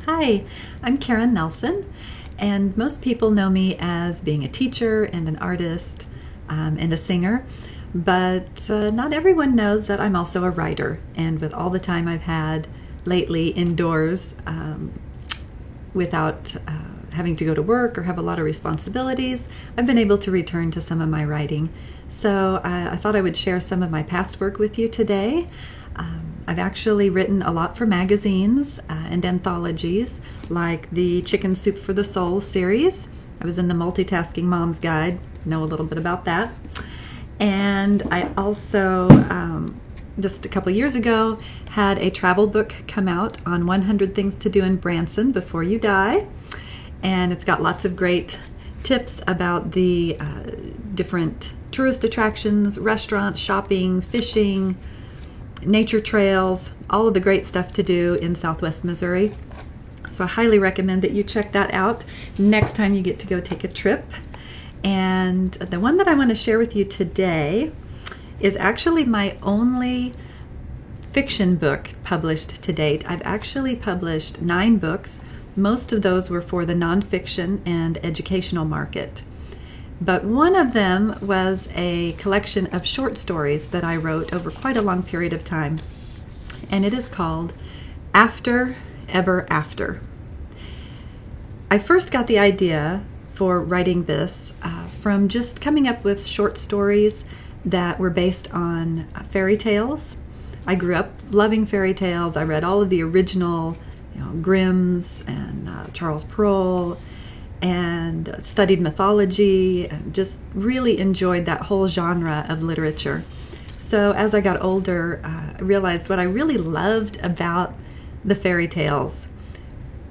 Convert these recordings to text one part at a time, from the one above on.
Hi, I'm Karen Nelson, and most people know me as being a teacher and an artist and a singer, but not everyone knows that I'm also a writer. And with all the time I've had lately indoors without having to go to work or have a lot of responsibilities, I've been able to return to some of my writing. So I thought I would share some of my past work with you today. I've actually written a lot for magazines and anthologies, like the Chicken Soup for the Soul series. I was in the Multitasking Mom's Guide, know a little bit about that. And I also, just a couple years ago, had a travel book come out on 100 Things to Do in Branson Before You Die. And it's got lots of great tips about the different tourist attractions, restaurants, shopping, fishing, nature trails, all of the great stuff to do in Southwest Missouri. So I highly recommend that you check that out next time you get to go take a trip. And the one that I want to share with you today is actually my only fiction book published to date. I've actually published 9 books. Most of those were for the nonfiction and educational market. But one of them was a collection of short stories that I wrote over quite a long period of time. And it is called After Ever After. I first got the idea for writing this from just coming up with short stories that were based on fairy tales. I grew up loving fairy tales. I read all of the original, Grimm's and Charles Perrault, and studied mythology and just really enjoyed that whole genre of literature. So as I got older, I realized what I really loved about the fairy tales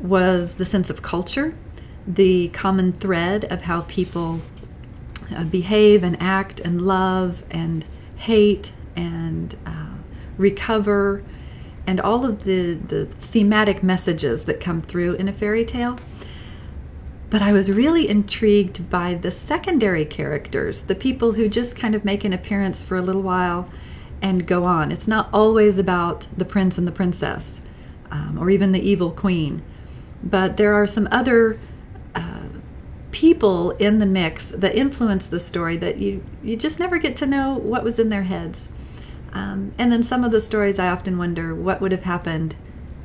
was the sense of culture, the common thread of how people behave and act and love and hate and recover, and all of the thematic messages that come through in a fairy tale. But I was really intrigued by the secondary characters, the people who just kind of make an appearance for a little while and go on. It's not always about the prince and the princess, or even the evil queen. But there are some other people in the mix that influence the story that you just never get to know what was in their heads. And then some of the stories, I often wonder what would have happened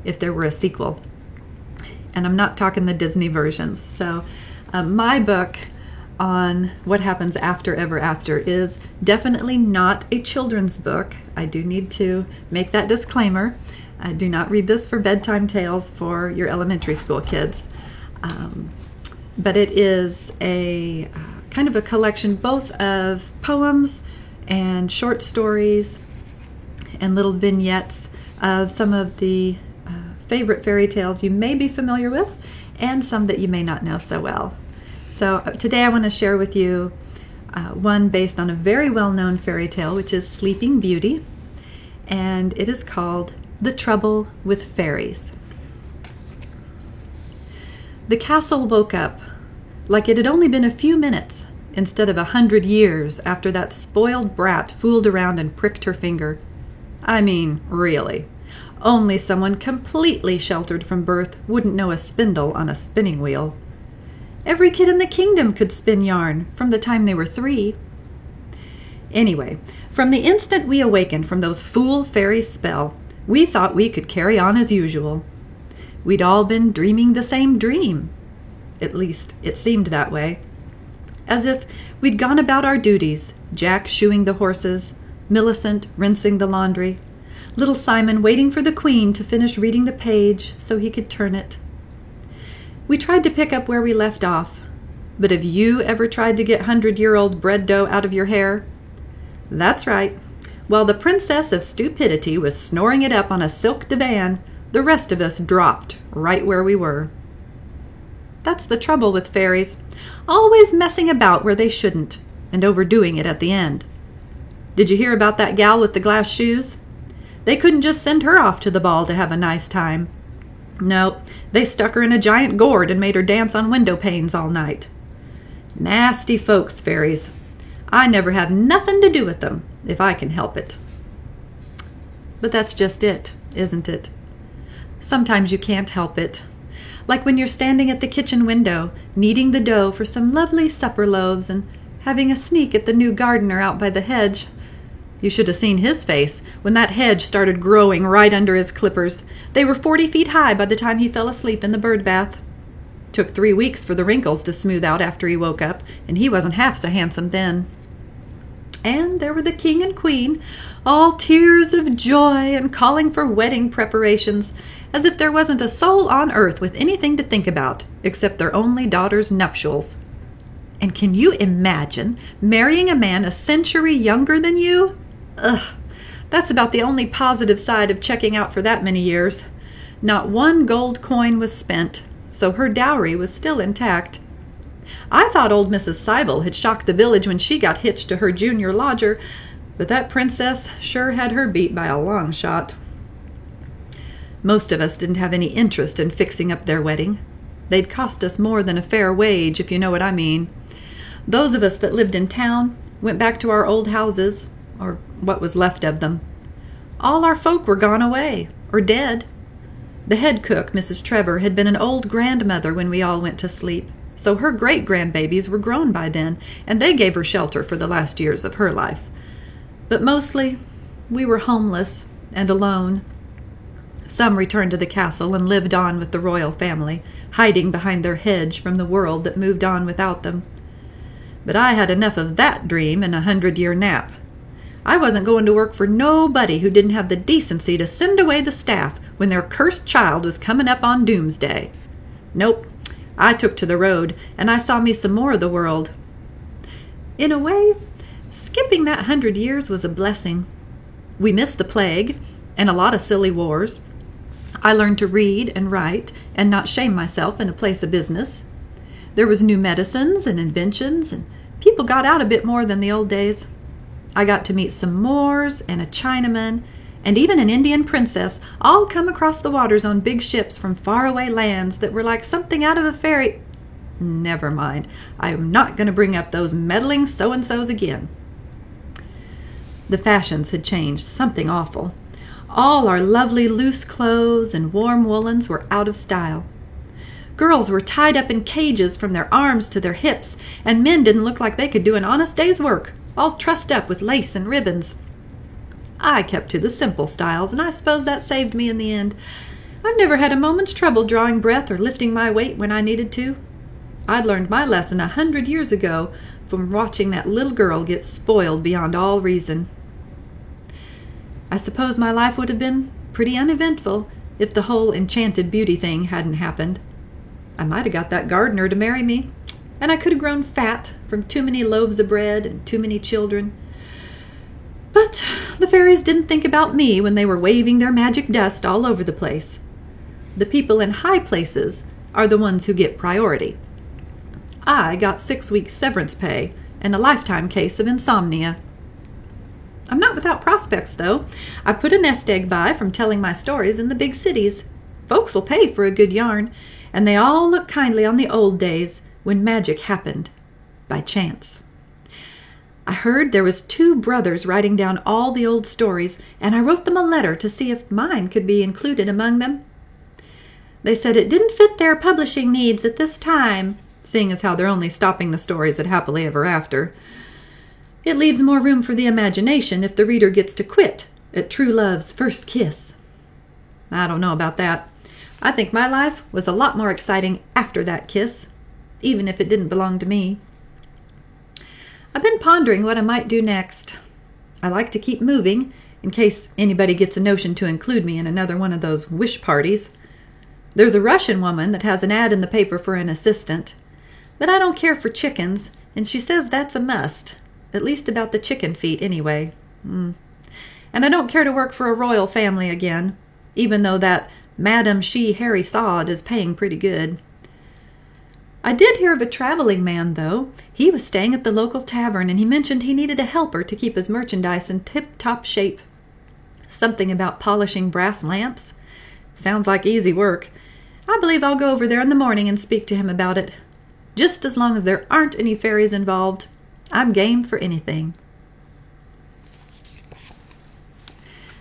if there were a sequel. And I'm not talking the Disney versions. So my book on what happens after ever after is definitely not a children's book. I do need to make that disclaimer. I do not read this for bedtime tales for your elementary school kids. But it is a kind of a collection both of poems and short stories and little vignettes of some of the favorite fairy tales you may be familiar with and some that you may not know so well. So today I want to share with you one based on a very well-known fairy tale, which is Sleeping Beauty, and it is called The Trouble with Fairies. The castle woke up like it had only been a few minutes instead of 100 years after that spoiled brat fooled around and pricked her finger. I mean, really. Only someone completely sheltered from birth wouldn't know a spindle on a spinning wheel. Every kid in the kingdom could spin yarn from the time they were 3. Anyway, from the instant we awakened from those fool fairies' spell, we thought we could carry on as usual. We'd all been dreaming the same dream. At least, it seemed that way. As if we'd gone about our duties, Jack shoeing the horses, Millicent rinsing the laundry, little Simon waiting for the Queen to finish reading the page so he could turn it. We tried to pick up where we left off, but have you ever tried to get 100-year-old bread dough out of your hair? That's right. While the Princess of Stupidity was snoring it up on a silk divan, the rest of us dropped right where we were. That's the trouble with fairies, always messing about where they shouldn't and overdoing it at the end. Did you hear about that gal with the glass shoes? They couldn't just send her off to the ball to have a nice time. No, they stuck her in a giant gourd and made her dance on window panes all night. Nasty folks, fairies. I never have nothing to do with them, if I can help it. But that's just it, isn't it? Sometimes you can't help it. Like when you're standing at the kitchen window, kneading the dough for some lovely supper loaves and having a sneak at the new gardener out by the hedge. You should have seen his face when that hedge started growing right under his clippers. They were 40 feet high by the time he fell asleep in the bird bath. Took 3 weeks for the wrinkles to smooth out after he woke up, and he wasn't half so handsome then. And there were the king and queen, all tears of joy and calling for wedding preparations, as if there wasn't a soul on earth with anything to think about except their only daughter's nuptials. And can you imagine marrying a man a century younger than you? Ugh, that's about the only positive side of checking out for that many years. Not one gold coin was spent, so her dowry was still intact. I thought old Mrs. Seibel had shocked the village when she got hitched to her junior lodger, but that princess sure had her beat by a long shot. Most of us didn't have any interest in fixing up their wedding. They'd cost us more than a fair wage, if you know what I mean. Those of us that lived in town went back to our old houses, or what was left of them. All our folk were gone away, or dead. The head cook, Mrs. Trevor, had been an old grandmother when we all went to sleep, so her great-grandbabies were grown by then, and they gave her shelter for the last years of her life. But mostly, we were homeless and alone. Some returned to the castle and lived on with the royal family, hiding behind their hedge from the world that moved on without them. But I had enough of that dream in a 100-year nap. I wasn't going to work for nobody who didn't have the decency to send away the staff when their cursed child was coming up on doomsday. Nope, I took to the road, and I saw me some more of the world. In a way, skipping that 100 years was a blessing. We missed the plague and a lot of silly wars. I learned to read and write and not shame myself in a place of business. There was new medicines and inventions, and people got out a bit more than the old days. I got to meet some Moors and a Chinaman and even an Indian princess, all come across the waters on big ships from faraway lands that were like something out of a fairy. Never mind. I am not going to bring up those meddling so-and-sos again. The fashions had changed, something awful. All our lovely loose clothes and warm woolens were out of style. Girls were tied up in cages from their arms to their hips, and men didn't look like they could do an honest day's work, all trussed up with lace and ribbons. I kept to the simple styles, and I suppose that saved me in the end. I've never had a moment's trouble drawing breath or lifting my weight when I needed to. I'd learned my lesson 100 years ago from watching that little girl get spoiled beyond all reason. I suppose my life would have been pretty uneventful if the whole enchanted beauty thing hadn't happened. I might have got that gardener to marry me, and I could have grown fat from too many loaves of bread and too many children. But the fairies didn't think about me when they were waving their magic dust all over the place. The people in high places are the ones who get priority. I got 6 weeks severance pay and a lifetime case of insomnia. I'm not without prospects, though. I put a nest egg by from telling my stories in the big cities. Folks will pay for a good yarn, and they all look kindly on the old days when magic happened by chance. I heard there was 2 brothers writing down all the old stories, and I wrote them a letter to see if mine could be included among them. They said it didn't fit their publishing needs at this time, seeing as how they're only stopping the stories at Happily Ever After. It leaves more room for the imagination if the reader gets to quit at true love's first kiss. I don't know about that. I think my life was a lot more exciting after that kiss, even if it didn't belong to me. I've been pondering what I might do next. I like to keep moving, in case anybody gets a notion to include me in another one of those wish parties. There's a Russian woman that has an ad in the paper for an assistant, but I don't care for chickens, and she says that's a must, at least about the chicken feet anyway. And I don't care to work for a royal family again, even though that Madam Harry Sod is paying pretty good. I did hear of a traveling man, though. He was staying at the local tavern, and he mentioned he needed a helper to keep his merchandise in tip-top shape. Something about polishing brass lamps. Sounds like easy work. I believe I'll go over there in the morning and speak to him about it. Just as long as there aren't any fairies involved, I'm game for anything.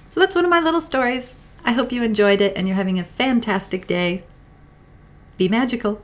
So that's one of my little stories. I hope you enjoyed it and you're having a fantastic day. Be magical.